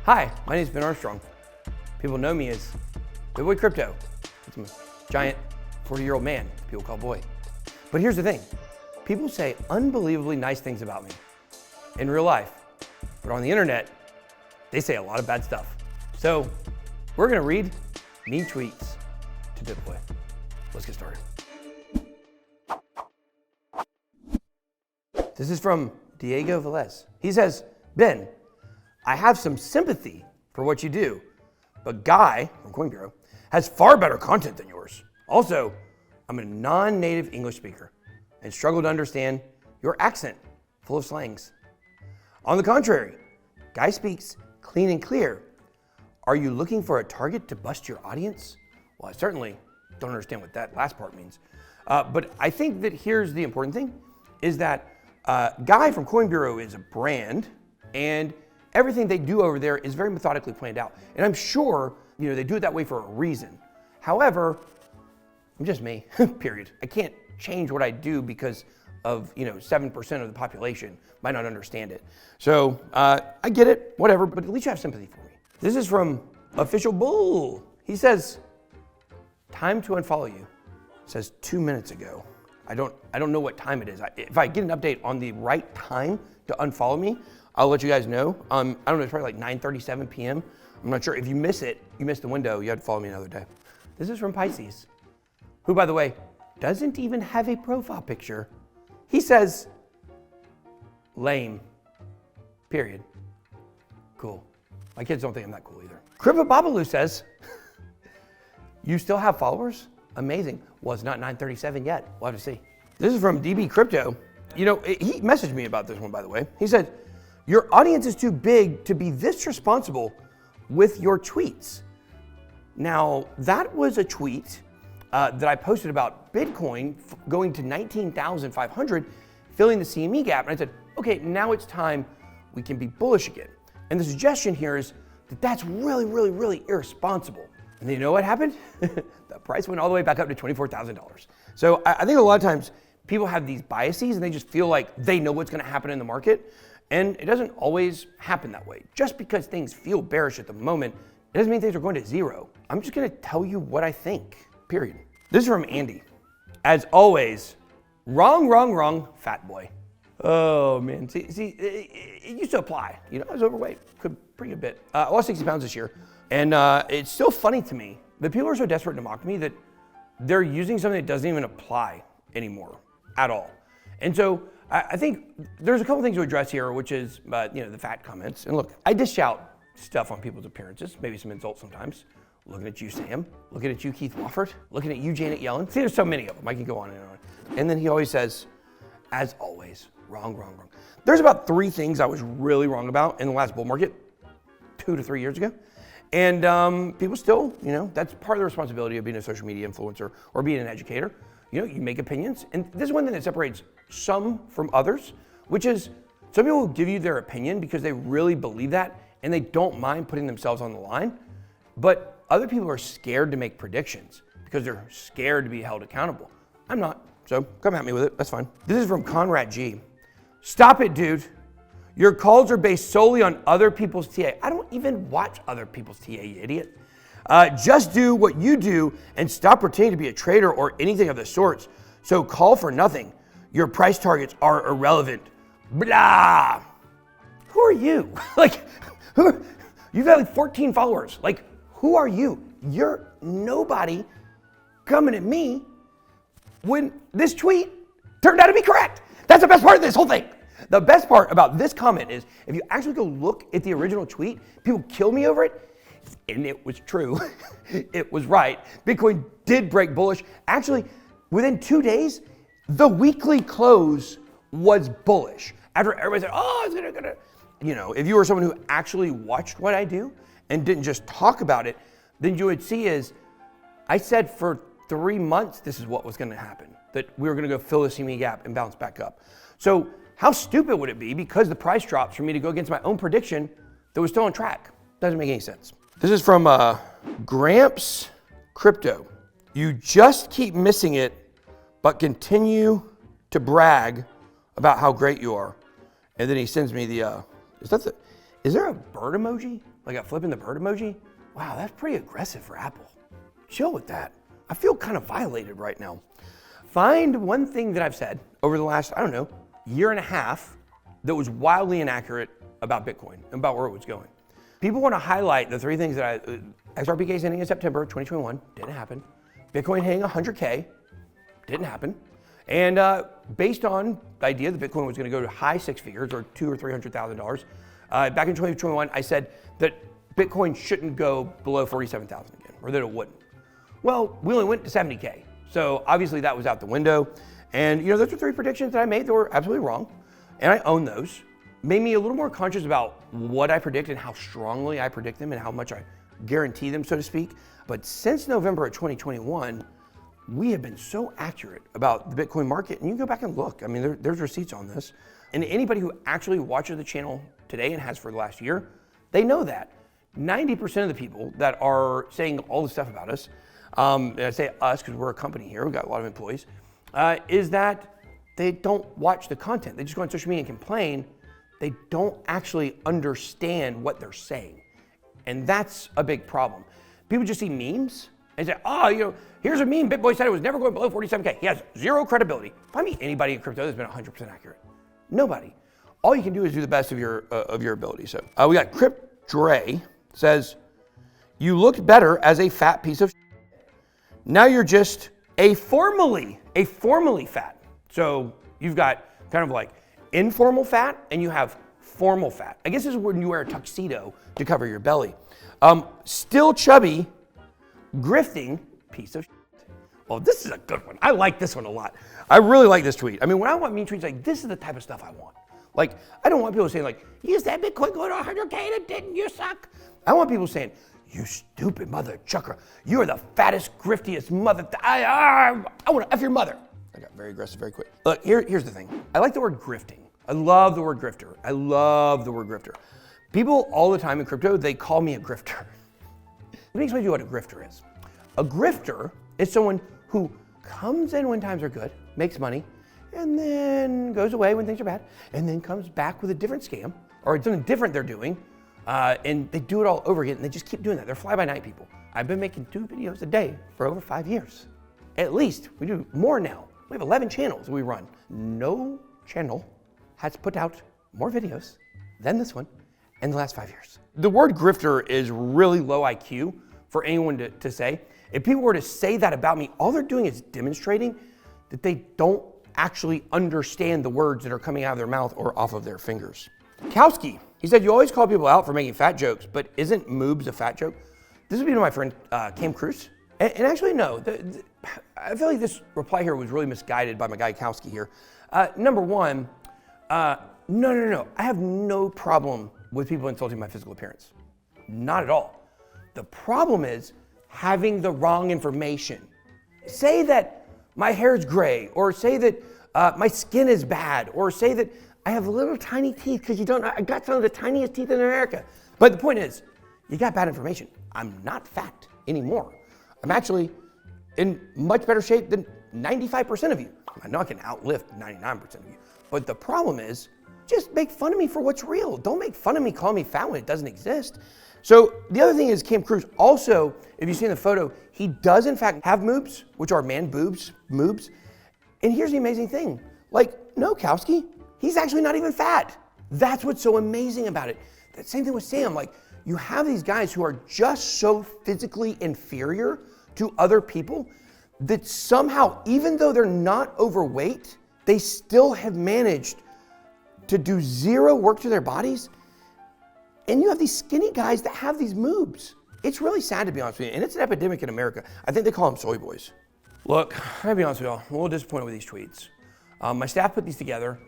Hi, my name is Ben Armstrong. People know me as Bitboy Crypto. I'm a giant 40-year-old man people call boy. But here's the thing. People say unbelievably nice things about me in real life, but on the internet, they say a lot of bad stuff. So we're gonna read mean tweets to Bitboy. Let's get started. This is from Diego Velez. He says, Ben, I have some sympathy for what you do, but Guy from Coin Bureau has far better content than yours. Also, I'm a non-native English speaker and struggle to understand your accent full of slangs. On the contrary, Guy speaks clean and clear. Are you looking for a target to bust your audience? Well, I certainly don't understand what that last part means. But I think that here's the important thing, is that Guy from Coin Bureau is a brand, and everything they do over there is very methodically planned out. And I'm sure, they do it that way for a reason. However, I'm just me, period. I can't change what I do because of, 7% of the population might not understand it. So I get it, whatever, but at least you have sympathy for me. This is from Official Bull. He says, time to unfollow you. It says 2 minutes ago. I don't know what time it is. If I get an update on the right time to unfollow me, I'll let you guys know. I don't know, it's probably like 9:37 p.m. I'm not sure. If you miss it, you missed the window, you have to follow me another day. This is from Pisces, who, by the way, doesn't even have a profile picture. He says, lame, period. Cool. My kids don't think I'm that cool either. Kripa Babalu says, you still have followers? Amazing. Well, it's not 9:37 yet. We'll have to see. This is from DB Crypto. He messaged me about this one, by the way. He said, your audience is too big to be this responsible with your tweets. Now, that was a tweet that I posted about Bitcoin going to 19,500, filling the CME gap. And I said, okay, now it's time we can be bullish again. And the suggestion here is that that's really, really, really irresponsible. And then you know what happened? The price went all the way back up to $24,000. So I think a lot of times people have these biases and they just feel like they know what's gonna happen in the market. And it doesn't always happen that way. Just because things feel bearish at the moment, it doesn't mean things are going to zero. I'm just gonna tell you what I think, period. This is from Andy. As always, wrong, fat boy. Oh man, see, it used to apply. I was overweight, pretty good bit. I lost 60 pounds this year. And it's still funny to me that people are so desperate to mock me that they're using something that doesn't even apply anymore at all. And so I think there's a couple things to address here, which is the fat comments. And look, I dish out stuff on people's appearances, maybe some insults sometimes. Looking at you, Sam. Looking at you, Keith Wofford. Looking at you, Janet Yellen. See, there's so many of them. I can go on and on. And then he always says, as always, wrong. There's about 3 things I was really wrong about in the last bull market 2 to 3 years ago. And people still, that's part of the responsibility of being a social media influencer or being an educator. You make opinions. And this is one thing that separates some from others, which is some people will give you their opinion because they really believe that and they don't mind putting themselves on the line. But other people are scared to make predictions because they're scared to be held accountable. I'm not, so come at me with it, that's fine. This is from Conrad G. Stop it, dude. Your calls are based solely on other people's TA. I don't even watch other people's TA, you idiot. Just do what you do and stop pretending to be a trader or anything of the sorts. So call for nothing. Your price targets are irrelevant. Blah. Who are you? You've got like 14 followers. Who are you? You're nobody coming at me when this tweet turned out to be correct. That's the best part of this whole thing. The best part about this comment is if you actually go look at the original tweet, people kill me over it, and it was true. It was right. Bitcoin did break bullish. Actually, within 2 days, the weekly close was bullish. After everybody said, oh, it's gonna. If you were someone who actually watched what I do and didn't just talk about it, then you would see is I said for 3 months this is what was gonna happen, that we were gonna go fill the CME gap and bounce back up. So how stupid would it be because the price drops for me to go against my own prediction that was still on track? Doesn't make any sense. This is from Gramps Crypto. You just keep missing it, but continue to brag about how great you are. And then he sends me the, is there a bird emoji? like a flipping the bird emoji. Wow, that's pretty aggressive for Apple. Chill with that. I feel kind of violated right now. Find one thing that I've said over the last, I don't know, year and a half that was wildly inaccurate about Bitcoin and about where it was going. People want to highlight the three things that XRPK's ending in September 2021, didn't happen. Bitcoin hitting 100K, didn't happen. And based on the idea that Bitcoin was going to go to high six figures or $200,000 or $300,000, back in 2021, I said that Bitcoin shouldn't go below 47,000 again, or that it wouldn't. Well, we only went to 70K. So obviously that was out the window. And those were three predictions that I made that were absolutely wrong. And I own those. Made me a little more conscious about what I predict and how strongly I predict them and how much I guarantee them, so to speak. But since November of 2021, we have been so accurate about the Bitcoin market. And you can go back and look. I mean, there's receipts on this. And anybody who actually watches the channel today and has for the last year, they know that. 90% of the people that are saying all this stuff about us, and I say us because we're a company here, we've got a lot of employees, is that they don't watch the content. They just go on social media and complain. They don't actually understand what they're saying. And that's a big problem. People just see memes and say, oh, here's a meme. Bitboy said it was never going below 47K. He has zero credibility. Find me anybody in crypto that's been 100% accurate. Nobody. All you can do is do the best of your ability. So we got Crypt Dre says, you looked better as a fat piece of shit. Now you're just a formally fat. So you've got kind of like informal fat and you have formal fat. I guess this is when you wear a tuxedo to cover your belly. Still chubby, grifting piece of shit. Well, this is a good one. I like this one a lot. I really like this tweet. I mean, when I want mean tweets, like this is the type of stuff I want. Like, I don't want people saying like, you said Bitcoin going to 100K and it didn't, you suck. I want people saying, you stupid mother chucker. You are the fattest, griftiest mother. I want to F your mother. I got very aggressive very quick. Look, here's the thing. I like the word grifting. I love the word grifter. I love the word grifter. People all the time in crypto, they call me a grifter. Let me explain to you what a grifter is. A grifter is someone who comes in when times are good, makes money, and then goes away when things are bad, and then comes back with a different scam or something different they're doing, and they do it all over again, and they just keep doing that. They're fly-by-night people. I've been making 2 videos a day for over 5 years. At least. We do more now. We have 11 channels we run. No channel has put out more videos than this one in the last 5 years. The word grifter is really low IQ for anyone to say. If people were to say that about me, all they're doing is demonstrating that they don't actually understand the words that are coming out of their mouth or off of their fingers. Kowski, he said, you always call people out for making fat jokes, but isn't moobs a fat joke? This would be to my friend, Cam Cruz. And actually, no, I feel like this reply here was really misguided by my guy Kowski here. Number one, no. I have no problem with people insulting my physical appearance. Not at all. The problem is having the wrong information. Say that my hair is gray, or say that my skin is bad, or say that I have little tiny teeth because I got some of the tiniest teeth in America. But the point is, you got bad information. I'm not fat anymore. I'm actually in much better shape than 95% of you. I know I can outlift 99% of you. But the problem is, just make fun of me for what's real. Don't make fun of me, call me fat when it doesn't exist. So the other thing is Cam Cruz also, if you see in the photo, he does in fact have moobs, which are man boobs, moobs. And here's the amazing thing. Like, no, Kowski, he's actually not even fat. That's what's so amazing about it. That same thing with Sam. Like, you have these guys who are just so physically inferior to other people that somehow, even though they're not overweight, they still have managed to do zero work to their bodies. And you have these skinny guys that have these moobs. It's really sad, to be honest with you, and it's an epidemic in America. I think they call them soy boys. Look, I gotta be honest with y'all, I'm a little disappointed with these tweets. My staff put these together,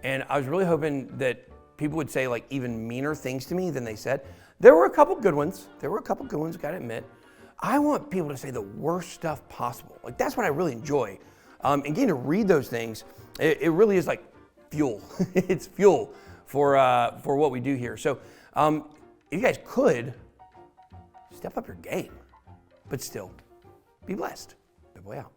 and I was really hoping that people would say like even meaner things to me than they said. There were a couple good ones. Gotta admit. I want people to say the worst stuff possible. Like, that's what I really enjoy. And getting to read those things, it really is like fuel. It's fuel for what we do here. So if you guys could, step up your game. But still, be blessed. Bitboy out.